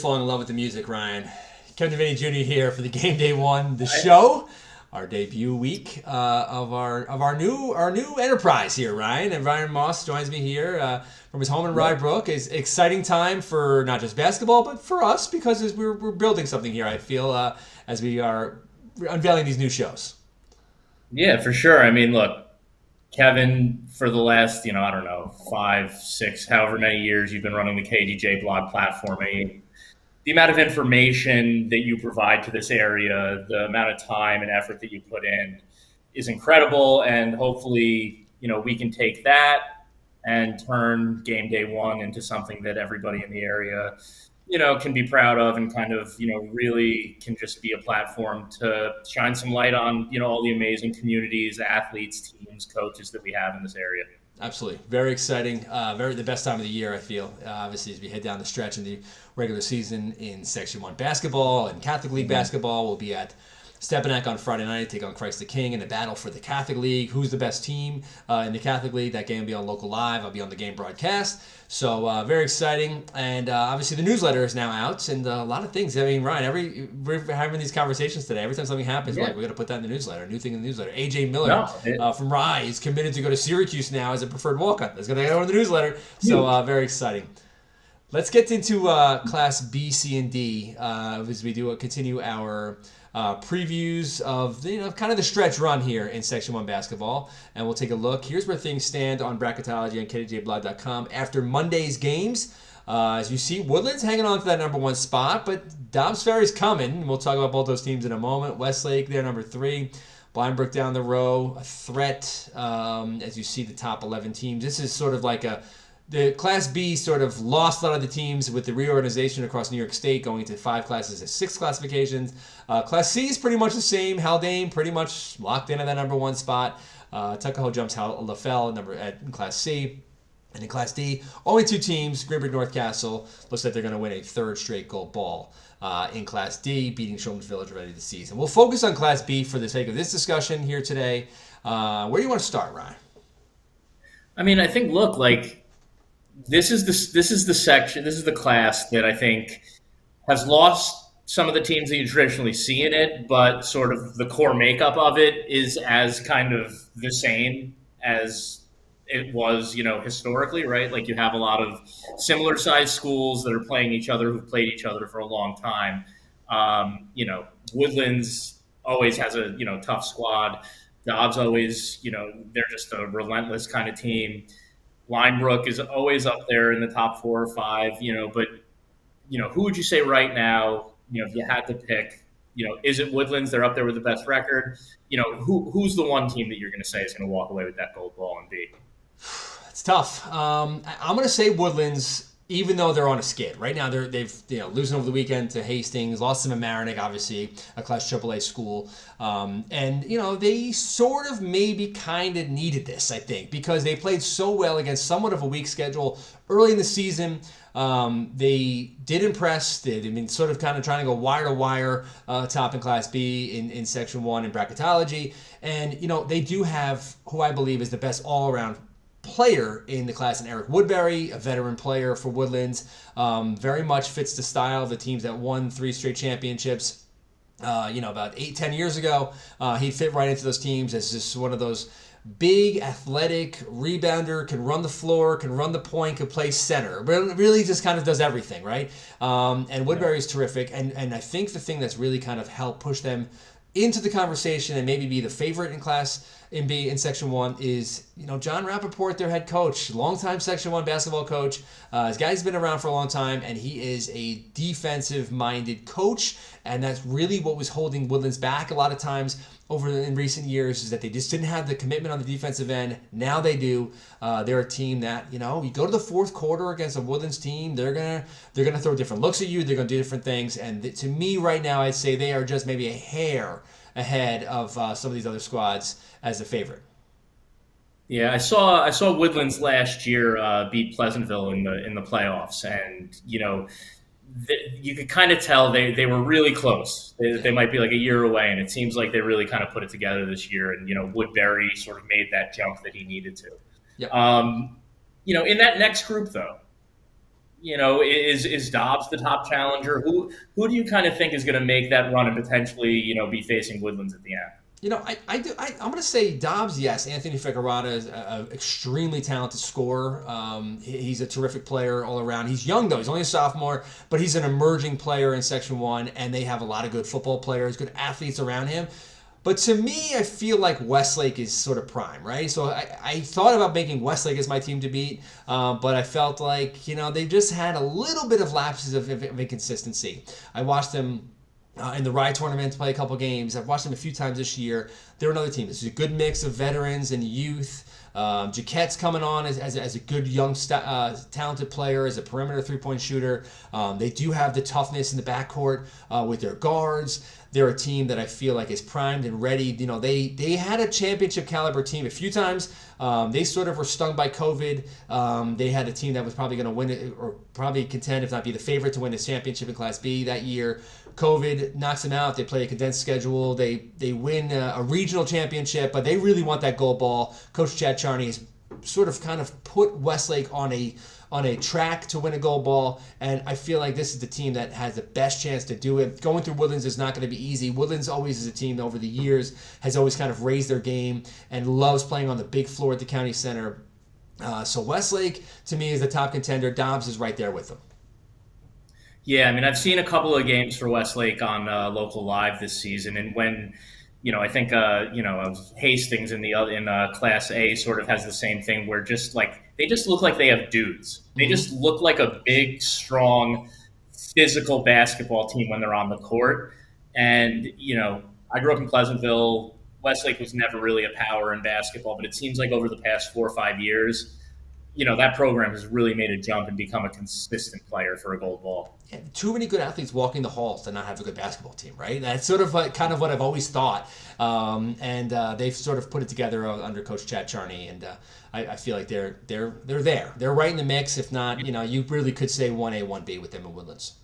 falling in love with the music, Ryan. Kevin Devaney Jr. here for the Game Day One, the show, our debut week of our new enterprise here, Ryan. And Ryan Moss joins me here from his home in Rye Brook. It's an exciting time for not just basketball, but for us because we're building something here, I feel, as we are unveiling these new shows. Yeah, for sure. I mean, look, Kevin, for the last, I don't know, 5, 6, however many years you've been running the KDJ blog platform, I mean, the amount of information that you provide to this area, the amount of time and effort that you put in is incredible. And hopefully, we can take that and turn Game Day One into something that everybody in the area, can be proud of and kind of, really can just be a platform to shine some light on, all the amazing communities, athletes, teams, coaches that we have in this area. Absolutely. Very exciting. The best time of the year, I feel. Obviously, as we head down the stretch in the regular season in Section 1 basketball and Catholic League basketball, we'll be at Stepinac on Friday night, take on Christ the King in a battle for the Catholic League. Who's the best team in the Catholic League? That game will be on local live. I'll be on the game broadcast. So very exciting. And obviously the newsletter is now out and a lot of things. I mean, Ryan, we're having these conversations today. Every time something happens, we're going to put that in the newsletter. New thing in the newsletter. AJ Miller from Rye is committed to go to Syracuse now as a preferred walk-on. That's going to go in the newsletter. So very exciting. Let's get into Class B, C, and D as we continue our previews of kind of the stretch run here in Section 1 basketball, and we'll take a look. Here's where things stand on bracketology on KDJblog.com after Monday's games. As you see, Woodlands hanging on to that number 1 spot, but Dobbs Ferry's coming. We'll talk about both those teams in a moment. Westlake, they're number 3. Brook down the row, a threat. As you see, the top 11 teams. This is sort of like the Class B sort of lost a lot of the teams with the reorganization across New York State, going into 5 classes to 6 classifications. Class C is pretty much the same. Haldane pretty much locked in at that number 1 spot. Tuckahoe jumps LaFell in Class C. And in Class D, only 2 teams. Greenburgh-North Castle looks like they're going to win a 3rd straight gold ball in Class D, beating Shulman's Village already this season. We'll focus on Class B for the sake of this discussion here today. Where do you want to start, Ryan? I mean, I think, look, this is the section, this is the class that I think has lost some of the teams that you traditionally see in it, but sort of the core makeup of it is as kind of the same as it was, historically, right? Like you have a lot of similar sized schools that are playing each other, who've played each other for a long time. Woodlands always has a, tough squad. Dobbs always, they're just a relentless kind of team. Brook is always up there in the top 4 or 5, but, who would you say right now, if you had to pick, is it Woodlands? They're up there with the best record. Who's the one team that you're going to say is going to walk away with that gold ball and beat? It's tough. I'm going to say Woodlands, even though they're on a skid. Right now, they've losing over the weekend to Hastings, lost to Mamaroneck, obviously, a Class AAA school. And they sort of maybe kind of needed this, I think, because they played so well against somewhat of a weak schedule early in the season. They did impress. They've been sort of kind of trying to go wire to wire top in Class B in Section 1 in bracketology. And, they do have who I believe is the best all-around player in the class in Eric Woodbury, a veteran player for Woodlands. Very much fits the style of the teams that won 3 straight championships. About 8-10 years ago, he fit right into those teams as just one of those big, athletic rebounder, can run the floor, can run the point, can play center. But really just kind of does everything, right? And Woodbury is terrific. And I think the thing that's really kind of helped push them into the conversation and maybe be the favorite in Class B in Section 1 is, John Rappaport, their head coach, longtime Section 1 basketball coach. This guy's been around for a long time, and he is a defensive-minded coach, and that's really what was holding Woodlands back a lot of times in recent years, is that they just didn't have the commitment on the defensive end. Now they do. They're a team that, you go to the 4th quarter against a Woodlands team, they're gonna throw different looks at you. They're gonna do different things, and to me right now, I'd say they are just maybe a hair ahead of some of these other squads as a favorite. Yeah, I saw Woodlands last year beat Pleasantville in the playoffs, and you could kind of tell they were really close. They might be like a year away, and it seems like they really kind of put it together this year. And Woodbury sort of made that jump that he needed to. Yep. In that next group though, Is Dobbs the top challenger? Who do you kind of think is going to make that run and potentially, be facing Woodlands at the end? I'm going to say Dobbs, yes. Anthony Figueroa is an extremely talented scorer. He's a terrific player all around. He's young, though. He's only a sophomore, but he's an emerging player in Section 1, and they have a lot of good football players, good athletes around him. But to me, I feel like Westlake is sort of prime, right? So I thought about making Westlake as my team to beat, but I felt like, they just had a little bit of lapses of inconsistency. I watched them in the Rye tournament play a couple games. I've watched them a few times this year. They're another team. This is a good mix of veterans and youth. Jaquette's coming on as a good young talented player, as a perimeter three-point shooter. They do have the toughness in the backcourt with their guards. They're a team that I feel like is primed and ready. They had a championship caliber team a few times. They sort of were stung by COVID. They had a team that was probably going to win it, or probably contend, if not be the favorite to win the championship in Class B that year. COVID knocks them out. They play a condensed schedule. They win a regional championship, but they really want that gold ball. Coach Chad Charney has sort of kind of put Westlake on a track to win a gold ball, and I feel like this is the team that has the best chance to do it. Going through Woodlands is not going to be easy. Woodlands always is a team that over the years has always kind of raised their game and loves playing on the big floor at the county center. So Westlake, to me, is the top contender. Dobbs is right there with them. Yeah, I mean, I've seen a couple of games for Westlake on local live this season, and when I think Hastings in Class A sort of has the same thing, where just like they just look like they have dudes. They just look like a big, strong, physical basketball team when they're on the court. And I grew up in Pleasantville. Westlake was never really a power in basketball, but it seems like over the past 4 or 5 years, that program has really made a jump and become a consistent player for a gold ball. Yeah, too many good athletes walking the halls to not have a good basketball team, right? That's sort of kind of what I've always thought. And they've sort of put it together under Coach Chad Charney, and I feel like they're there. They're right in the mix. If not, you really could say 1A, 1B with them in Woodlands.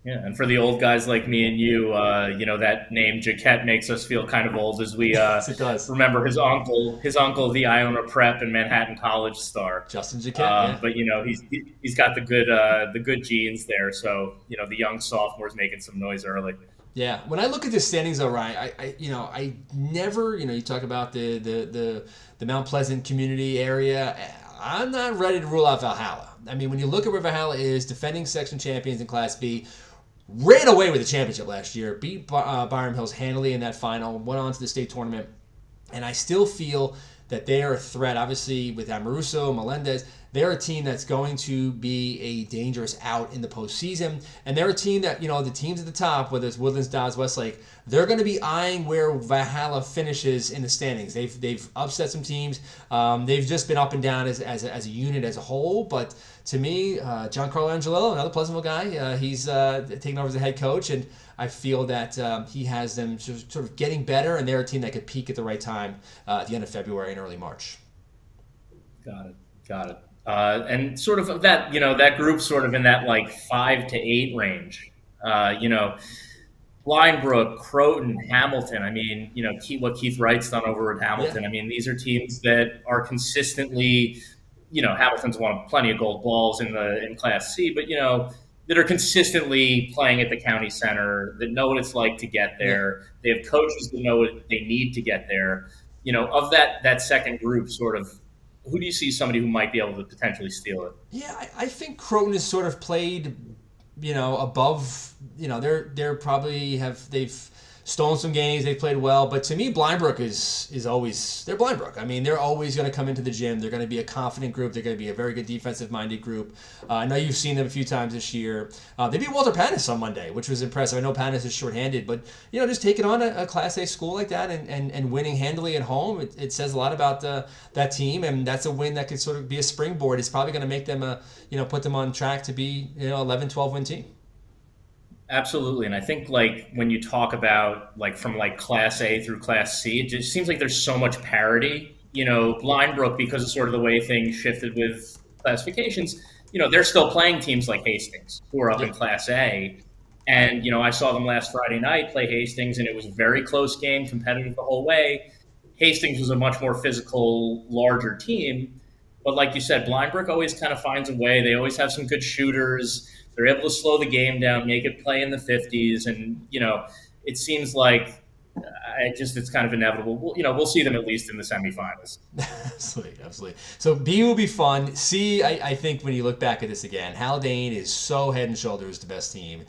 Yeah, and for the old guys like me and you, that name Jaquette makes us feel kind of old as we Yes, it does. Remember his uncle, the Iona Prep and Manhattan College star, Justin Jaquette. But he's got the good genes there. So the young sophomore's making some noise early. Yeah, when I look at the standings, though, Ryan, I never, you talk about the Mount Pleasant community area. I'm not ready to rule out Valhalla. I mean, when you look at where Valhalla is, defending section champions in Class B, ran away with the championship last year, beat Byram Hills handily in that final, went on to the state tournament, and I still feel that they are a threat. Obviously, with Amoruso, Melendez, they're a team that's going to be a dangerous out in the postseason, and they're a team that, the teams at the top, whether it's Woodlands, Dobbs, Westlake, they're going to be eyeing where Valhalla finishes in the standings. They've upset some teams. They've just been up and down as a unit as a whole, but to me, Giancarlo Angelillo, another Pleasantville guy, he's taking over as the head coach, and I feel that he has them sort of getting better, and they're a team that could peak at the right time at the end of February and early March. Got it. And sort of that, that group sort of in that like 5 to 8 range. Linebrook, Croton, Hamilton. I mean, what Keith Wright's done over at Hamilton. Yeah. I mean, these are teams that are consistently, Hamilton's won plenty of gold balls in Class C, but that are consistently playing at the county center, that know what it's like to get there. They have coaches that know what they need to get there. Of that second group, sort of, who do you see somebody who might be able to potentially steal it? Yeah, I think Croton has sort of played, above, they're probably they've stolen some games, they've played well, but to me, Blindbrook is always, they're Blindbrook. I mean, they're always going to come into the gym. They're going to be a confident group. They're going to be a very good defensive-minded group. I know you've seen them a few times this year. They beat Walter Pannis on Monday, which was impressive. I know Pannis is shorthanded, but, just taking on a Class A school like that and winning handily at home, it says a lot about that team, and that's a win that could sort of be a springboard. It's probably going to make them, put them on track to be, 11, 12-win team. Absolutely. And I think when you talk about from Class A through Class C, it just seems like there's so much parity. Linebrook, because of sort of the way things shifted with classifications, they're still playing teams like Hastings who are up in Class A. And, I saw them last Friday night play Hastings, and it was a very close game, competitive the whole way. Hastings was a much more physical, larger team. But like you said, Brook always kind of finds a way. They always have some good shooters. They're able to slow the game down, make it play in the 50s, and it seems like it's kind of inevitable. We'll see them at least in the semifinals. Absolutely, absolutely. So B will be fun. C, I think when you look back at this again, Haldane is so head and shoulders the best team.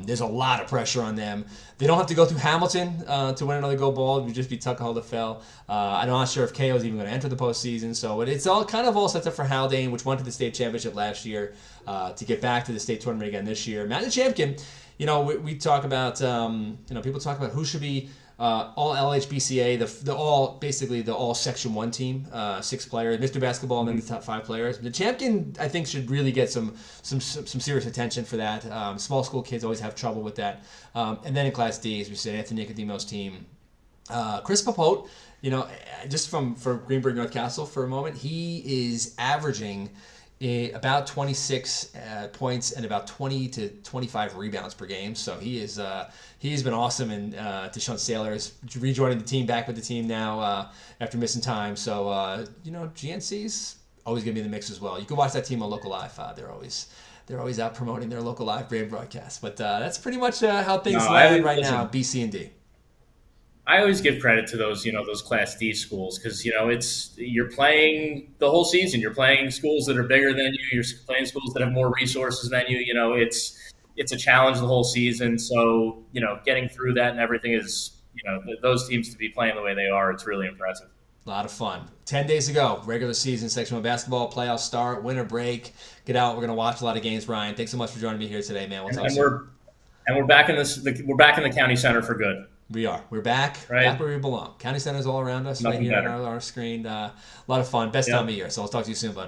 There's a lot of pressure on them. They don't have to go through Hamilton to win another gold ball. It would just be Tuckahoe fell. I'm not sure if KO is even going to enter the postseason. So it's all set up for Haldane, which went to the state championship last year, to get back to the state tournament again this year. Matt the Champion. We talk about people talk about who should be all LHBCA, the all Section 1 team, 6 players, Mr. Basketball, and then the top 5 players. The champion, I think, should really get some serious attention for that. Small school kids always have trouble with that. And then in Class D, as we said, Anthony Nicodemo's team. Chris Papote, just for Greenburgh North Castle for a moment, he is averaging about 26 points and about 20 to 25 rebounds per game. So he's been awesome, and Deshaun Saylor is rejoining the team, back with the team now after missing time. So GNC's always going to be in the mix as well. You can watch that team on Local Live. They're always out promoting their Local Live brand broadcast. But that's pretty much how things land right now. B, C, and D. I always give credit to those, those Class D schools, because, you're playing the whole season. You're playing schools that are bigger than you. You're playing schools that have more resources than you. It's a challenge the whole season. So, getting through that and everything is, those teams to be playing the way they are, it's really impressive. A lot of fun. 10 days ago, regular season, Section 1 basketball, playoffs start, winter break. Get out. We're going to watch a lot of games. Ryan, thanks so much for joining me here today, man. We'll talk soon. We're back in the county center for good. We are. We're back. Right. Back where we belong. County Center's all around us. Nothing right here better. on our screen. A lot of fun. Best time of year. So I'll talk to you soon, bud.